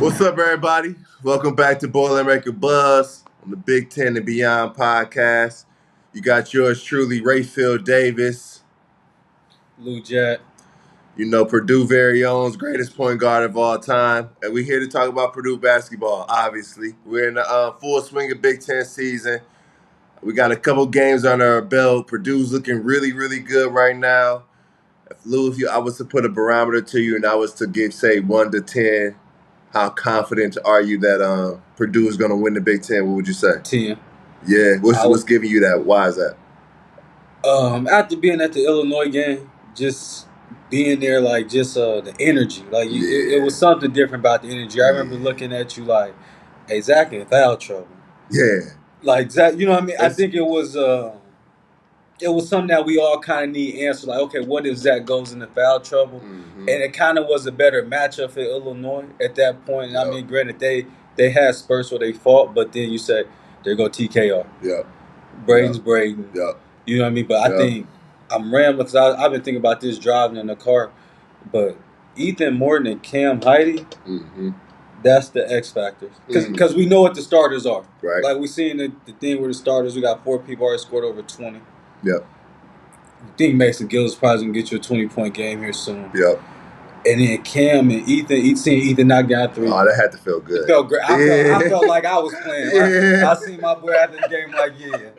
What's up, everybody? Welcome back to Boilermaker Buzz on the Big Ten and Beyond podcast. You got yours truly, Rapheal Davis. Lou Jet. You know, Purdue very own, greatest point guard of all time. And we're here to talk about Purdue basketball, obviously. We're in the full swing of Big Ten season. We got a couple games under our belt. Purdue's looking really, really good right now. Lou, if I was to put a barometer to you and I was to say 1 to 10, how confident are you that Purdue is going to win the Big Ten? What would you say? 10. Yeah. What's giving you that? Why is that? After being at the Illinois game, just being there, like, just the energy. Like, it was something different about the energy. I remember looking at you like, hey, Zach in foul trouble. Yeah. Like, Zach, you know what I mean? I think it was something that we all kind of need answer. Like, okay, what if Zach goes into foul trouble? Mm-hmm. And it kind of was a better matchup for Illinois at that point. And I mean, granted, they had spurts where they fought, but then you said, there go TKR. Yeah. Braden's Braden. Yeah. You know what I mean? But I think I'm rambling because I've been thinking about this driving in the car. But Ethan Morton and Cam Heidi, that's the X factors. Because we know what the starters are. Right. Like we seen the thing where the starters, we got 4 people already scored over 20. Yep. I think Mason Gill is probably going to get you a 20-point game here soon. Yep. And then Cam and Ethan, seeing Ethan knock down 3. Oh, that had to feel good. It felt great. I felt like I was playing. Yeah. I seen my boy after the game like, yeah.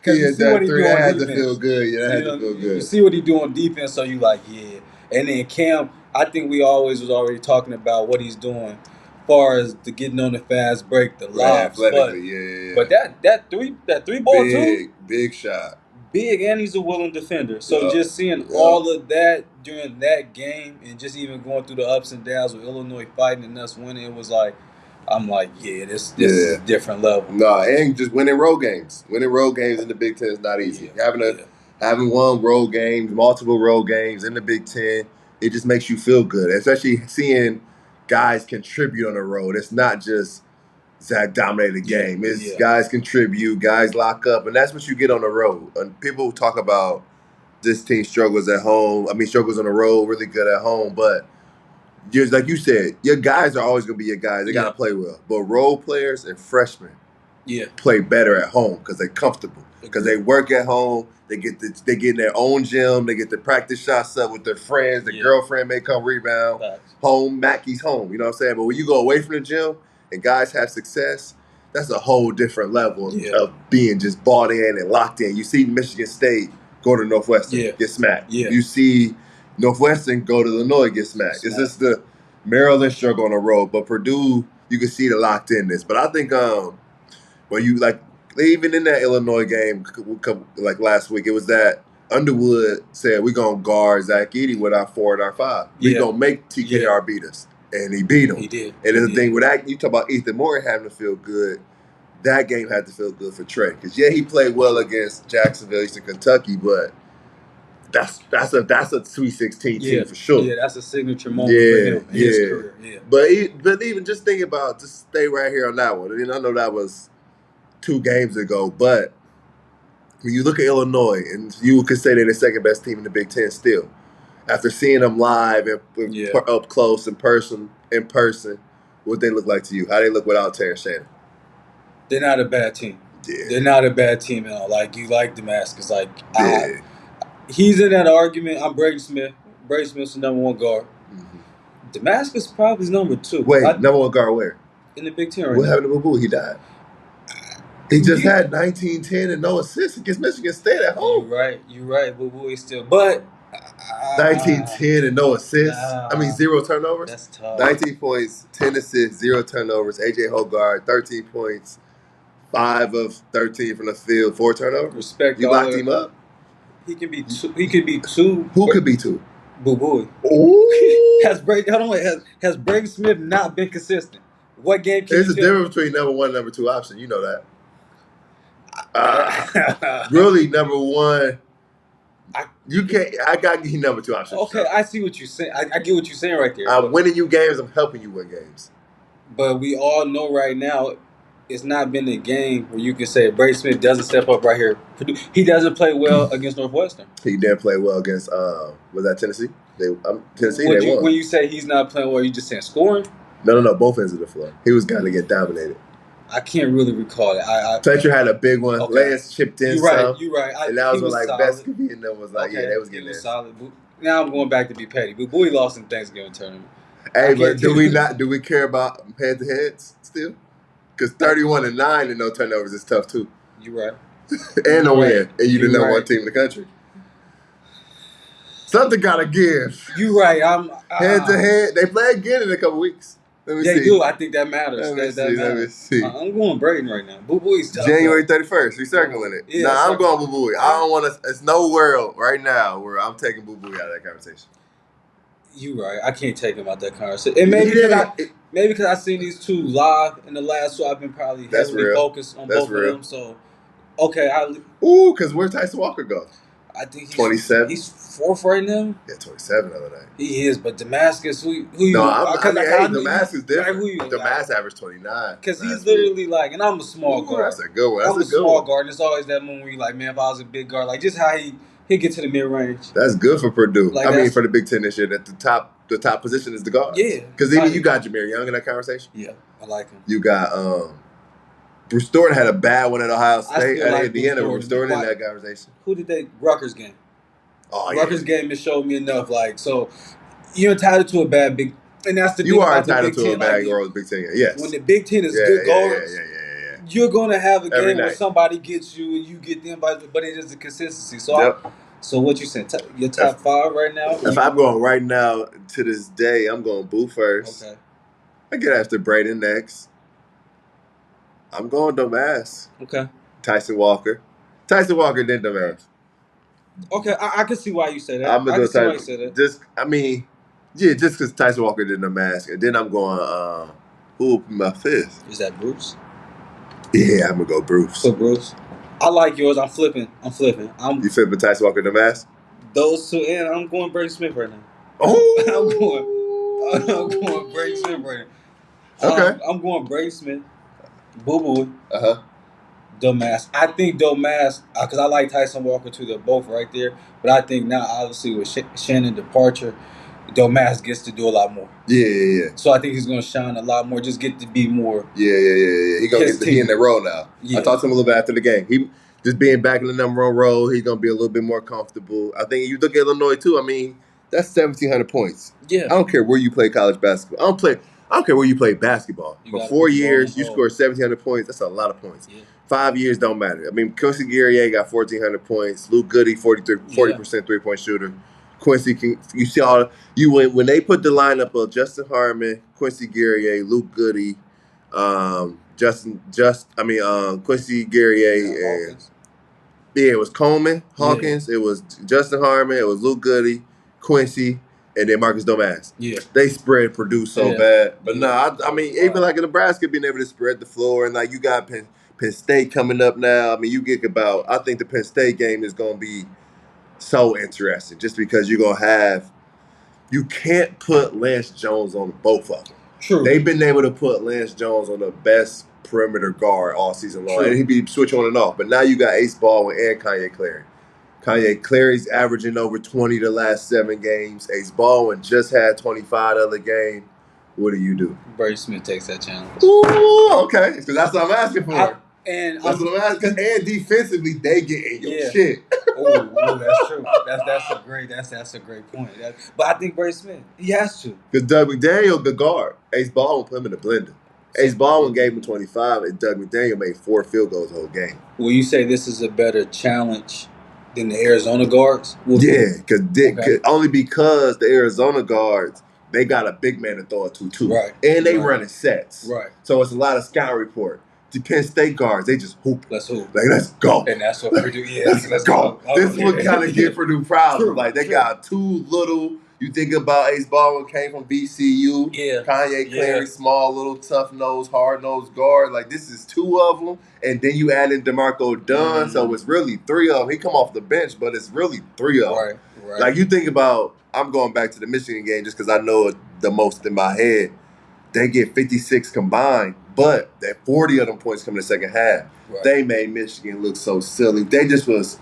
Because Yeah, you see what he do on that had defense. to feel good. Yeah, that had to feel You good. see what he do on defense, so you like, yeah. And then Cam, I think we always was already talking about what he's doing as far as the getting on the fast break, the lobs. But that three ball too, big shot. big, and he's a willing defender. So just seeing all of that during that game and just even going through the ups and downs with Illinois fighting and us winning, it was like, I'm like, yeah, this is a different level. No, and just winning road games. Winning road games in the Big Ten is not easy. Having won road games, multiple road games in the Big Ten, it just makes you feel good. Especially seeing guys contribute on the road. It's not just Zach dominated the game. It's guys contribute, guys lock up, and that's what you get on the road. And people talk about this team struggles at home. I mean, struggles on the road, really good at home, but just like you said, your guys are always going to be your guys. They got to play well. But role players and freshmen play better at home because they're comfortable. Because they work at home. They get in their own gym. They get to practice shots up with their friends. Their girlfriend may come rebound. Home, Mackey's home. You know what I'm saying? But when you go away from the gym and guys have success, that's a whole different level of being just bought in and locked in. You see Michigan State go to Northwestern, get smacked. You see Northwestern go to Illinois, get smacked. It's just the Maryland struggle on the road, but Purdue, you can see the locked inness. But I think when you even in that Illinois game like last week, it was that Underwood said we're gonna guard Zach Edey with our 4 and our 5. We're gonna make TKR beat us, and he beat him. He did. And the thing with that, you talk about Ethan Morton having to feel good. That game had to feel good for Trey because he played well against Jacksonville, Eastern Kentucky, but that's a Sweet 16 team for sure. Yeah, that's a signature moment for him in his career. Yeah. But even just think about, just stay right here on that one. I mean, I know that was 2 games ago, but when you look at Illinois, and you could say they're the second best team in the Big Ten still, after seeing them live and up close in person, what they look like to you? How they look without Terrence Shannon? They're not a bad team. Yeah. They're not a bad team at all. Like, you like Damascus. Like, he's in that argument. I'm Braden Smith. Braden Smith's the number 1 guard. Damascus probably is number 2. Wait, number 1 guard where? In the Big Ten right now. What happened to Babu? He died. He just had 19, 10, and no assists against Michigan State at home. You're right. Babu is still. But 19, 10, and no assists. 0 turnovers. That's tough. 19 points, 10 assists, 0 turnovers. AJ Hogard, 13 points, 5 of 13 from the field, 4 turnovers. Respect. You locked him up? He could be 2. He could be 2. Who could be 2? Boo. Ooh. Has Braden Smith not been consistent? What game can There's a difference between number 1 and number 2 option. You know that. Really, number 1. You can't. I gotta give you number 2 option. Okay, I see what you're saying. I get what you're saying right there. I'm winning you games. I'm helping you win games. But we all know right now, it's not been a game where you can say Braden Smith doesn't step up right here. He doesn't play well against Northwestern. He did play well against. Was that Tennessee? Tennessee. They won. When you say he's not playing well, you just saying scoring? No. Both ends of the floor. He was going to get dominated. I can't really recall it. Fletcher had a big one. Okay. Lance chipped in some. You're right. And that was when, like, Besky and them was like, yeah, they was getting there. Solid. Now I'm going back to be petty. But Bowie lost in Thanksgiving tournament. Hey, but do we care about head-to-heads still? Because 31-9 and no turnovers is tough, too. You're right. And a win. And you the number one team in the country. Something got to give. You're right. Head-to-head. They play again in a couple weeks. They do. I think that matters. Let me see. I'm going Braden right now. Boo Booey's tough. January 31st. We circling it. Yeah, I'm going Boo Booey. I don't want to. It's no world right now where I'm taking Boo Booey out of that conversation. You right. I can't take him out that conversation. And maybe because I've seen these two live in the last, so I've been probably heavily focused on both of them. So, okay. Because where's Tyson Walker go? I think he's 27. He's fourth right now. Yeah, 27 the other night. He is, but Damascus, who you? No, Damascus different. Damascus averaged 29. Because he's literally like, and I'm a small guard. That's a good one. I'm a small guard, and it's always that moment where you're like, man, if I was a big guard, like just how he get to the mid range. That's good for Purdue. Like, for the Big Ten this year, that the top position is the guard. Yeah, because even you got Jameer Young in that conversation. Yeah, I like him. You got Bruce Thornton had a bad one at Ohio State at Indiana. Bruce Thornton in that conversation. Who did they? Rutgers game. Oh, Rutgers game has showed me enough. Like, so you're entitled to a bad Big, and that's the thing about the Big Ten. You are entitled to a bad girls Big Ten. Yes. When the Big Ten is good guards, you're going to have a game where somebody gets you and you get them, but it is a consistency. So, so what you saying? Your top five right now? If I'm going right now to this day, I'm going Boo first. Okay. I get after Braden next. I'm going Domas. Okay. Tyson Walker, then Domas. Okay, I can see why you say that. I'm gonna go Tyson. Just because Tyson Walker did the mask, and then I'm going. Who will be my fifth? Is that Bruce? Yeah, I'm gonna go Bruce. So Bruce, I like yours. I'm flipping. You flipping Tyson Walker the mask? Those two, and I'm going Braden Smith right now. Oh, I'm going Braden Smith right now. Okay, I'm going Braden Smith. Boo Boo. Domas. I think Domas, because I like Tyson Walker too. They're both right there. But I think now, obviously, with Shannon's departure, Domas gets to do a lot more. Yeah. So I think he's going to shine a lot more, just get to be more. Yeah. He's going to get to be in that role now. Yeah. I talked to him a little bit after the game. He just being back in the number one role, he's going to be a little bit more comfortable. I think you look at Illinois too. I mean, that's 1,700 points. Yeah. I don't care where you play college basketball. I don't care where you play basketball. For 4 years, you scored 1,700 points. That's a lot of points. Yeah. 5 years don't matter. I mean, Quincy Guerrier got 1,400 points. Luke Goody, 40% three-point shooter. Quincy, you see when they put the lineup of Justin Harmon, Quincy Guerrier, Luke Goody, Quincy Guerrier, and it was Coleman, Hawkins, it was Justin Harmon, it was Luke Goody, Quincy, and then Marcus Domas. Yeah, they spread Purdue so bad, but even like in Nebraska being able to spread the floor, and like you got Penn State coming up now. I mean, I think the Penn State game is going to be so interesting just because you're going to you can't put Lance Jones on both of them. True. They've been able to put Lance Jones on the best perimeter guard all season long. True. And he'd be switch on and off. But now you got Ace Baldwin and Kanye Clary. Kanye Clary's averaging over 20 the last 7 games. Ace Baldwin just had 25 the other game. What do you do? Braden Smith takes that challenge. Ooh, okay. Because that's what I'm asking for. And that's what I'm asking. And defensively, they get in your shit. Oh, that's true. That's a great point. But I think Braden Smith, he has to. Because Doug McDaniel, the guard, Ace Baldwin put him in the blender. Ace Baldwin gave him 25, and Doug McDaniel made 4 field goals the whole game. Will you say this is a better challenge than the Arizona guards? Only because the Arizona guards, they got a big man to throw it to too. Right. And they running sets. Right. So it's a lot of scout report. The Penn State guards, they just hoop. Let's hoop. Like, let's go. And that's what Purdue let's go. This is what kind of get Purdue proud. Like, they got 2 little, you think about Ace Baldwin came from VCU. Yeah. Kanye Clary, small, little, tough-nosed, hard-nosed guard. Like, this is 2 of them. And then you add in DeMarco Dunn. So it's really 3 of them. He come off the bench, but it's really 3 of them. Right. Like, you think about, I'm going back to the Michigan game just because I know it the most in my head. They get 56 combined, but that 40 of them points come in the second half. Right. They made Michigan look so silly. They just was,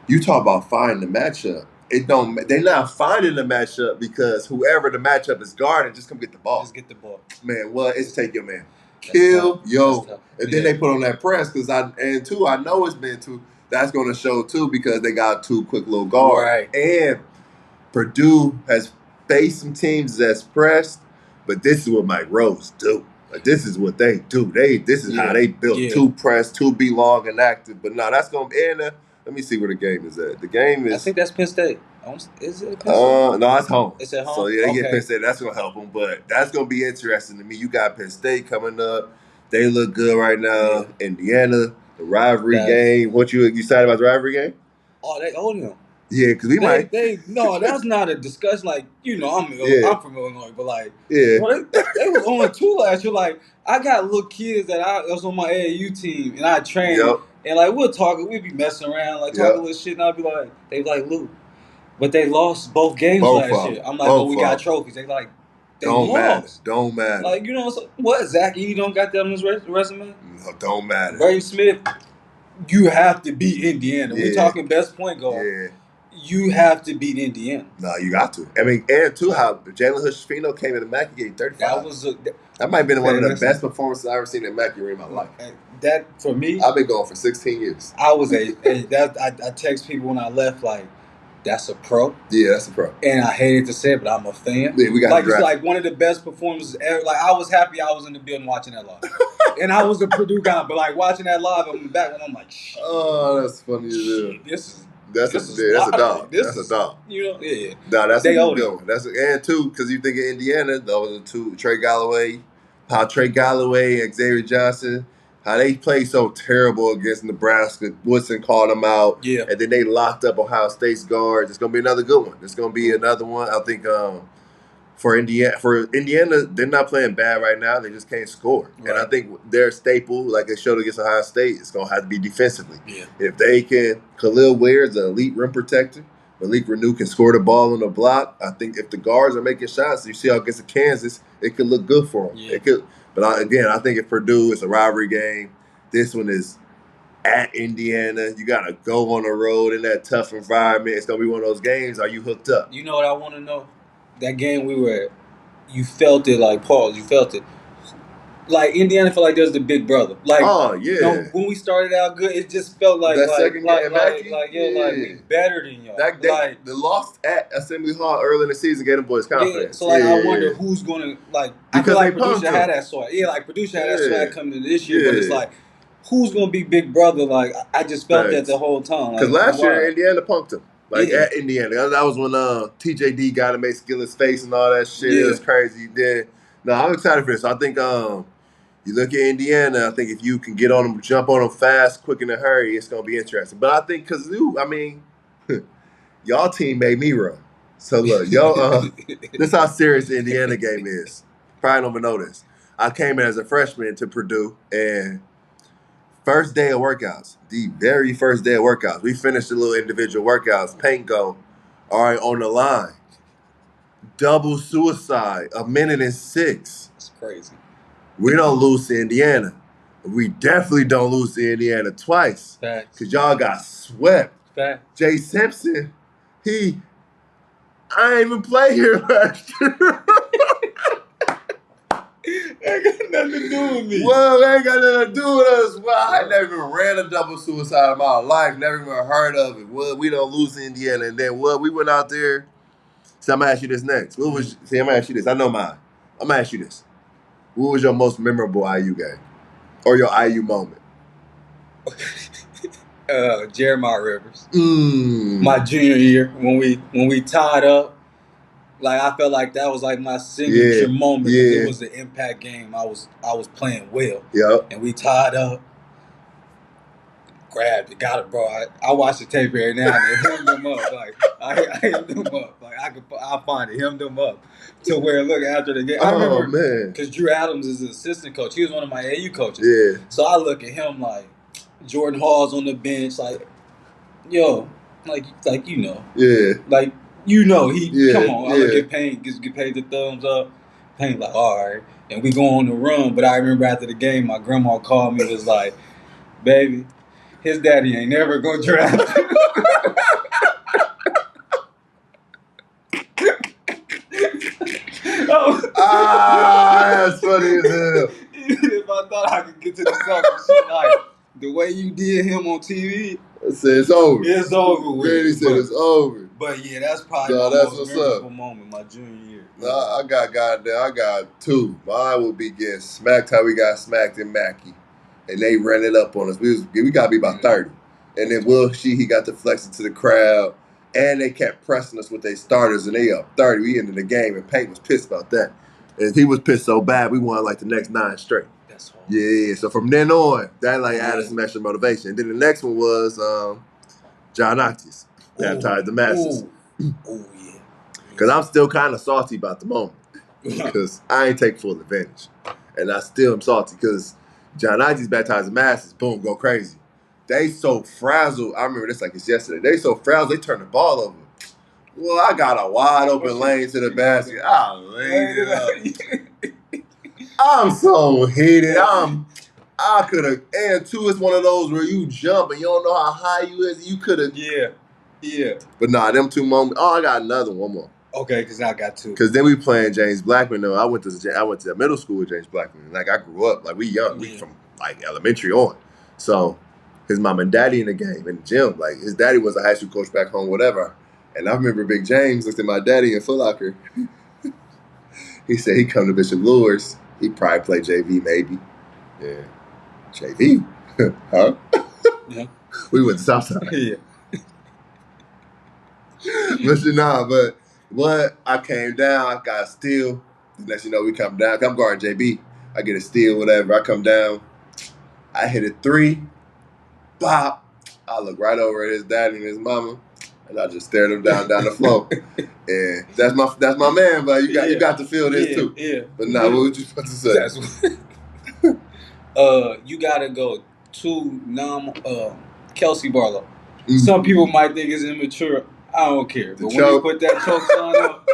you talk about finding the matchup. it don't. They're not finding the matchup because whoever the matchup is guarding, just come get the ball. Just get the ball. Man, well, it's take your man. Kill, yo. And then they put on that press because I know it's been two. That's going to show too because they got two quick little guards. Right. And Purdue has faced some teams that's pressed, but this is what Mike Rose do. Like, this is what they do. This is how they built two press, two be long and active. But no, that's going to be in there. Let me see where the game is at. The game is. I think that's Penn State. Is it Penn State? No, it's home. It's at home. So yeah, they get Penn State. That's gonna help them. But that's gonna be interesting to me. You got Penn State coming up. They look good right now. Yeah. Indiana, the rivalry game. What you excited about the rivalry game? Oh, they own them. Yeah, because no, that's not a discussion. Like, I'm from Illinois, but like, they was on 2 last year. Like, I got little kids that was on my AAU team, and I trained, and like we'd be messing around, like talking little shit, and I'd be like, they like, Luke, but they lost both games last year. I'm like, we got trophies. They like, don't lost. Don't matter. Like, what? Zach Edey don't got that on his resume? No, don't matter. Braden Smith, you have to beat Indiana. We're talking best point guard. Yeah. You have to beat Indiana. No, you got to. I mean, and too, how Jalen Hood-Schifino came in the Mackey game 35. That might have been one of the best performances I've ever seen in Mackey in my life. That, for me, I've been going for 16 years. I text people when I left, like, that's a pro. Yeah, that's a pro. And I hated to say it, but I'm a fan. Yeah, we got it's like one of the best performances ever. Like, I was happy I was in the building watching that live. And I was a Purdue guy, but like watching that live, I'm back and I'm like, shit. Oh, that's funny as hell. That's a dog. That's a dog. Yeah. No, that's a good one. And too, because you think of Indiana, those are two. Trey Galloway and Xavier Johnson, how they played so terrible against Nebraska. Woodson called them out. Yeah. And then they locked up Ohio State's guards. It's gonna be another good one. It's gonna be another one. I think for Indiana, they're not playing bad right now. They just can't score. Right. And I think their staple, like they showed against Ohio State, it's going to have to be defensively. Yeah. If they can, Khalil Ware's an elite rim protector. Malik Renew can score the ball on the block. I think if the guards are making shots, you see how against Kansas, it could look good for them. Yeah. It could. But I think if Purdue, it's a rivalry game. This one is at Indiana. You got to go on the road in that tough environment. It's going to be one of those games. Are you hooked up? You know what I want to know? That game we were at, you felt it like Paul. You felt it. Like Indiana felt like there's the big brother. Like, when we started out good, it just felt like that second game, like we better than y'all. The loss at Assembly Hall early in the season gave them boys confidence. So I wonder who's gonna like. I feel like Purdue had that swag. Yeah, like Purdue had that swag coming into this year, but it's like, who's gonna be big brother? Like I just felt that the whole time. Because last year Indiana punked them. At Indiana. That was when TJD got to make Skillet's face and all that shit. It was crazy. I'm excited for this. I think you look at Indiana, I think if you can get on them, jump on them fast, quick in a hurry, it's going to be interesting. But I think y'all team made me run. So look, y'all, this is how serious the Indiana game is. Probably don't even know this. I came in as a freshman to Purdue, and first day of workouts, the very first day of workouts, we finished the little individual workouts. Paint go, all right, on the line. Double suicide, 1:06. That's crazy. We don't lose to Indiana. We definitely don't lose to Indiana twice. Facts. Because y'all got swept. Facts. Jay Simpson, I ain't even play here last year. Ain't got nothing to do with me. Well, it ain't got nothing to do with us. Well, I never even ran a double suicide in my life. Never even heard of it. Well, we don't lose to Indiana. And then, we went out there. So I'm going to ask you this next. I'm going to ask you this. I know mine. I'm going to ask you this. What was your most memorable IU game? Or your IU moment? Jeremiah Rivers. My junior year, when we tied up. Like, I felt like that was like my signature moment. It was an impact game. I was playing well. Yep. And we tied up. Grabbed it, got it, bro. I watch the tape every now and then. Hemmed them up. Like, I hemmed them up. Like, I'll find it. Hemmed them up. To where, look, after the game. I remember, man. Because Drew Adams is an assistant coach. He was one of my AU coaches. Yeah. So I look at him like, Jordan Hall's on the bench. Like, yo, like you know. Yeah. Like, you know, come on. I look at Payne, get paid the thumbs up. Payne like, all right. And we go on the run. But I remember after the game, my grandma called me and was like, baby, his daddy ain't never going to draft you. funny as hell. Even if I thought I could get to the talking shit, like the way you did him on TV. I said it's over. It's over with. Granny said it's over. But yeah, that's probably my most memorable moment, my junior year. Nah, I got two. Mine would be getting smacked how we got smacked in Mackey. And they ran it up on us. We got to be about 30. And then he got to flex into the crowd. And they kept pressing us with their starters, and they up 30. We ended the game, and Payne was pissed about that. And he was pissed so bad, we won like the next 9 straight. That's hard. Yeah. So from then on, that like added some extra motivation. And then the next one was John Octis, baptized the masses. Oh yeah. Because I'm still kind of salty about the moment. Because I ain't take full advantage. And I still am salty because John Octis baptized the masses, boom, go crazy. They so frazzled. I remember this like it's yesterday. They so frazzled, they turned the ball over. Well, I got a wide open lane to the basket. I laid it up. I'm so heated. I could have. And two, it's one of those where you jump and you don't know how high you is. You could have. Yeah. But nah, them two moments. Oh, I got another one more. Okay, because I got two. Because then we playing James Blackman. Though I went to middle school with James Blackman. Like I grew up. Like we young. We from like elementary on. So his mom and daddy in the game in the gym. Like his daddy was a high school coach back home, whatever. And I remember Big James looked at my daddy in Foot Locker. He said he come to Bishop Lures. He probably play JV maybe. Yeah. JV? Huh? Yeah. We went to Southside. Yeah. But what I came down, I got a steal. The next you know, we come down. I'm guarding JB. I get a steal, whatever. I come down. I hit a 3. Bop. I look right over at his daddy and his mama. And I just stared him down the floor. And that's my man, but you got to feel this too. Yeah. But nah, what would you supposed to say? You gotta go to Kelsey Barlow. Mm-hmm. Some people might think it's immature. I don't care. But when you put that choke sign up,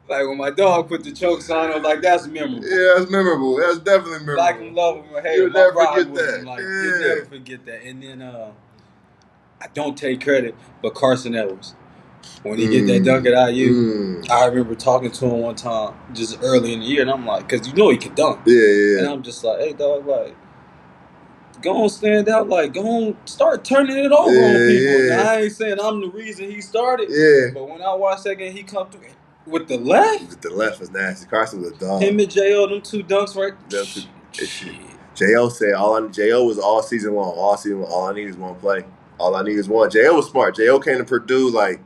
like when my dog put the choke sign up, like that's memorable. Yeah, that's memorable. That's definitely memorable. Like him, love him, or hate him. You'll never forget that. Like, you'll never forget that. And then I don't take credit, but Carson Edwards. When he get that dunk at IU, I remember talking to him one time just early in the year, and I'm like, because you know he could dunk. Yeah. And I'm just like, hey, dog, like, go on, stand out, like, go on, start turning it over on people. Now, I ain't saying I'm the reason he started, but when I watched that game, he come through with the left. With the left was nasty. Carson was a dog. Him and J.O., them two dunks right there. J.O. said, J.O. was all season long. All I need is one play. All I need is one. J.O. was smart. J.O. came to Purdue, like,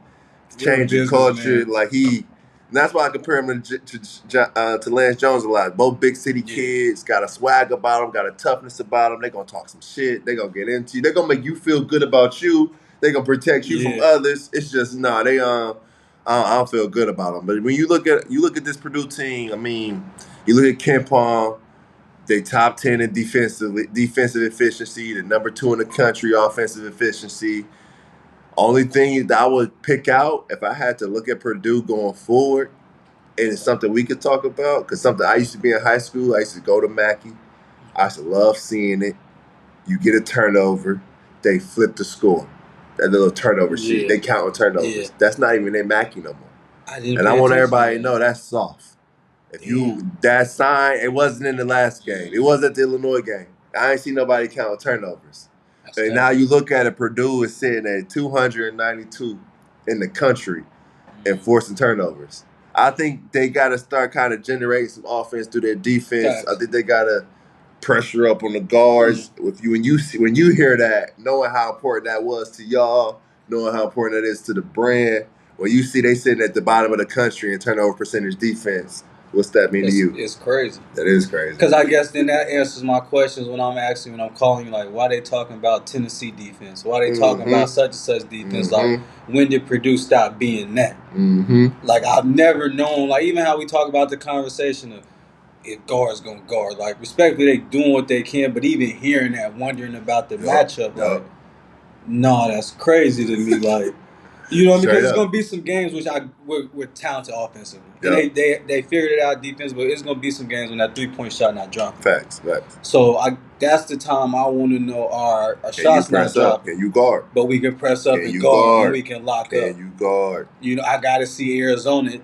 changing culture, man. Like and that's why I compare him to Lance Jones a lot. Both big city kids, got a swag about them, got a toughness about them. They gonna talk some shit. They gonna get into you. They gonna make you feel good about you. They gonna protect you from others. It's just I don't feel good about them. But when you look at this Purdue team, I mean, you look at Kempom. They top 10 in defensive efficiency. The number 2 in the country offensive efficiency. Only thing that I would pick out if I had to look at Purdue going forward, and it's something we could talk about, because something I used to be in high school, I used to go to Mackey. I used to love seeing it. You get a turnover, they flip the score. That little turnover sheet, they count on turnovers. Yeah. That's not even in Mackey no more. And I want everybody to know that's soft. That sign, it wasn't in the last game. It wasn't at the Illinois game. I ain't seen nobody count turnovers. And now you look at it, Purdue is sitting at 292 in the country and forcing turnovers. I think they got to start kind of generating some offense through their defense. I think they got to pressure up on the guards. With you, when you hear that, knowing how important that was to y'all, knowing how important that is to the brand, when you see they sitting at the bottom of the country in turnover percentage defense, what's that mean to you? It's crazy. That is crazy. Because I guess then that answers my questions when I'm calling you, like, why they talking about Tennessee defense? Why they talking about such and such defense? Like, when did Purdue stop being that? Like, I've never known, like, even how we talk about the conversation of if guards gonna guard. Like, respectfully, they doing what they can, but even hearing that, wondering about the matchup, like, no, that's crazy to me. Like, you know what I mean? Because there's going to be some games which we're talented offensively. Yep. They figured it out defense, but it's going to be some games when that 3-point shot not dropping. Facts. So that's the time I want to know our shots not dropping. Can you guard? But we can press up and guard, and we can lock up. Can you guard? You know, I got to see Arizona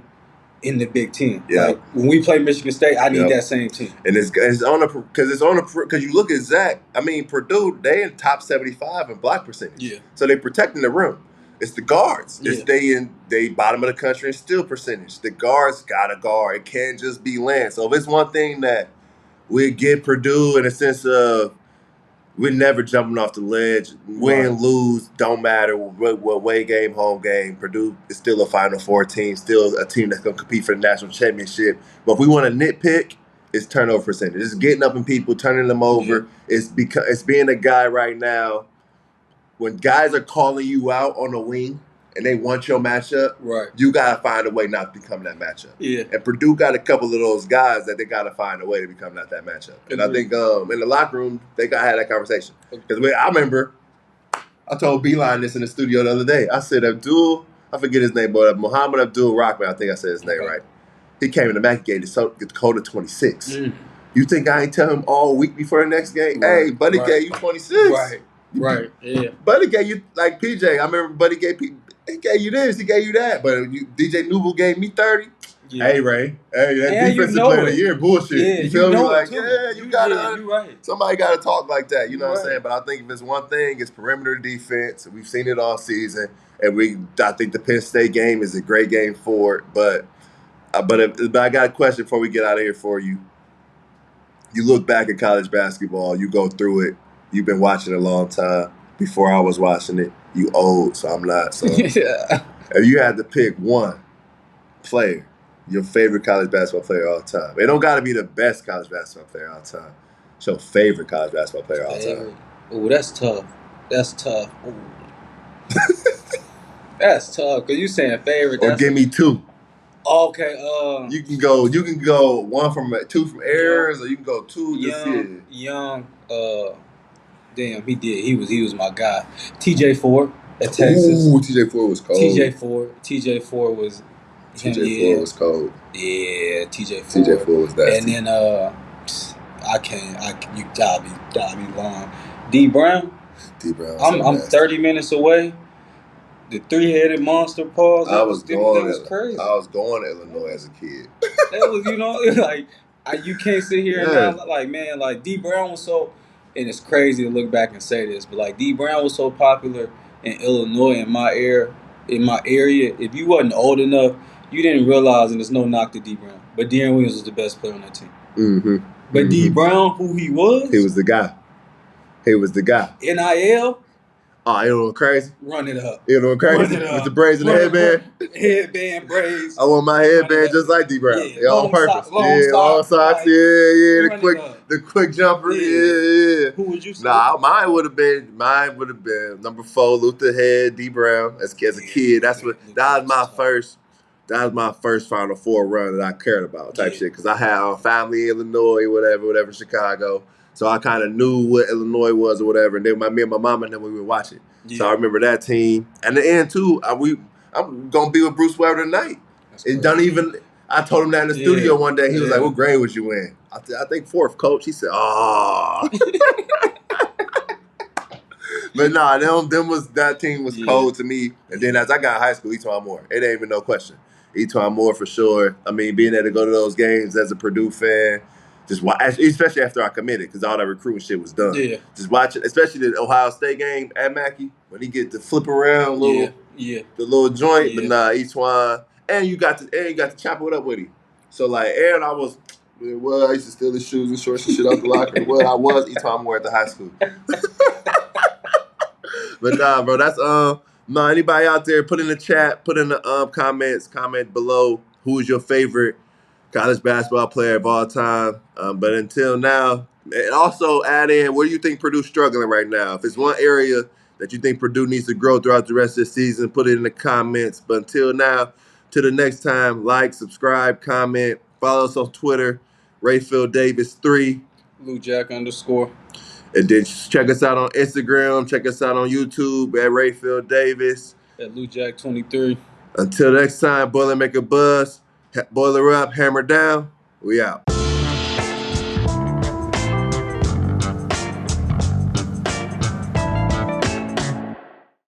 in the Big Ten. Yeah. Like, when we play Michigan State, I need that same team. And it's on because you look at Zach. I mean, Purdue, they in top 75 in block percentage. Yeah. So they protecting the rim. It's the guards. Yeah. They bottom of the country in steal percentage. The guards got to guard. It can't just be Lance. So if it's one thing that we get Purdue in a sense of we're never jumping off the ledge. Win, lose, don't matter. Away game, home game. Purdue is still a Final Four team, still a team that's going to compete for the national championship. But if we want to nitpick, it's turnover percentage. It's getting up in people, turning them over. Yeah. It's being a guy right now. When guys are calling you out on the wing and they want your matchup, you got to find a way not to become that matchup. Yeah. And Purdue got a couple of those guys that they got to find a way to become not that matchup. And I think in the locker room, they got to have that conversation. Because I remember I told Beeline this in the studio the other day. I said, Abdul, I forget his name, but Muhammad Abdul Rahman, I think I said his name right. He came in the Mackey game to get Dakota 26. You think I ain't tell him all week before the next game? Right. Hey, buddy gave you 26. Right, yeah. Buddy gave you, like PJ, I remember Buddy gave you this, he gave you that. But DJ Newell gave me 30. Yeah. Hey, Ray. Hey, that defensive player of the year bullshit. Yeah, you feel me? Like, you gotta, you right. Somebody got to talk like that. You know what I'm saying? But I think if it's one thing, it's perimeter defense. We've seen it all season. And I think the Penn State game is a great game for it. But I got a question before we get out of here for you. You look back at college basketball, you go through it. You've been watching it a long time. Before I was watching it, you old, so I'm not. So yeah. If you had to pick one player, your favorite college basketball player of all time, it don't got to be the best college basketball player of all time. It's your favorite college basketball player of all time. Ooh, that's tough. That's tough. That's tough because you saying favorite. Or give me two. Okay. You can go two from Ayers, or you can go two this year. Young. Damn, he did. He was my guy. TJ Ford at Texas. Ooh, TJ Ford was cold. TJ Ford was. TJ Ford was cold. Yeah, TJ Ford. TJ Ford was that. And then you gotta be long. D Brown. I'm 30 minutes away. The three-headed monster pause. I was going to Illinois as a kid. That was, like you can't sit here and now like D Brown was so. And it's crazy to look back and say this, but like D Brown was so popular in Illinois in my area. If you wasn't old enough, you didn't realize, and there's no knock to D Brown, but Deron Williams was the best player on that team. Mm-hmm. But D Brown, who he was the guy. He was the guy. NIL. Oh, you know crazy? Run it up. You know crazy? With the braids and the headband? Headband, braids. I want my headband just like D Brown. Yeah, on purpose. Long socks. The quick jumper. Yeah. Who would you say? Mine would have been number 4, Luther Head, D Brown. As a kid, that was my first Final Four run that I cared about type shit. Because I had family in Illinois, whatever, Chicago. So I kind of knew what Illinois was or whatever. And then me and my mom and then we would watch it. Yeah. So I remember that team. And the end, too, I'm going to be with Bruce Weber tonight. I told him that in the studio one day. He was like, what grade was you in? I think 4th, coach. He said, oh. But nah, that team was cold to me. And then as I got in high school, he told me more. It ain't even no question. He told me more for sure. I mean, being able to go to those games as a Purdue fan, just watch, especially after I committed, because all that recruiting shit was done. Yeah. Just watch it, especially the Ohio State game at Mackey, when he get to flip around the little joint. But nah, Etwan, and you got to chop it up with him. So like, and I used to steal his shoes and shorts and shit out the locker. Well, I was Etwan Moore at the high school. But nah, bro, that's anybody out there, put in the chat, put in the comments, comment below who is your favorite college basketball player of all time. But until now, and also add in, where do you think Purdue's struggling right now? If it's one area that you think Purdue needs to grow throughout the rest of the season, put it in the comments. But until now, till the next time, like, subscribe, comment, follow us on Twitter, Rapheal Davis 3. LouJack_. And then check us out on Instagram, check us out on YouTube at Rapheal Davis. At LouJack23. Until next time, Boilermaker Buzz. Boiler up, hammer down. We out.